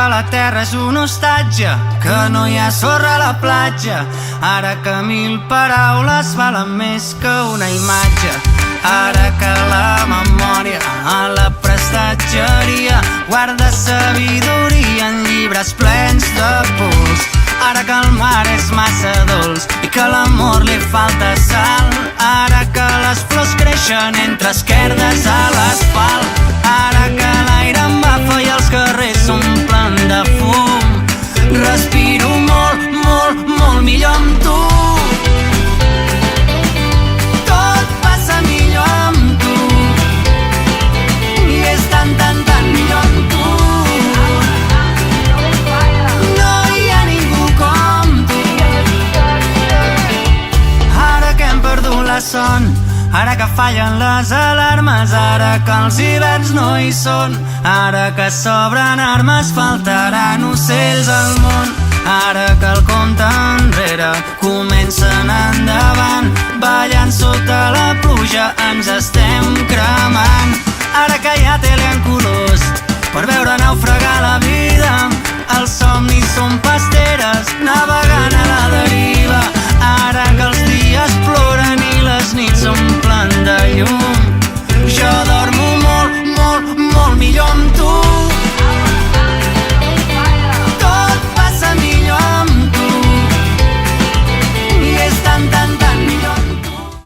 que la terra és un hostatge, que no hi ha sorra a la platja, ara que 1000 paraules valen més que una imatge, ara que la memòria a la prestatgeria guarda sabidoria en llibres plens de pols, ara que el mar és massa dolç i que l'amor li falta sal, ara que les flors creixen entre esquerdes a l'asfalt, ara que l'aire embafa i els carrers s'omplen de fum, respiro molt, molt, molt millor amb tu. Tot passa millor amb tu i és tan, tan, tan millor amb tu. No hi ha ningú com tu. Ara que hem perdut la son, ara que fallen les alarmes, ara que els hiverns no hi són, ara que s'obren armes, faltaran ocells al món, ara que el compte enrere comença endavant, ballant sota la pluja ens estem cremant, ara que hi ha tele en corrent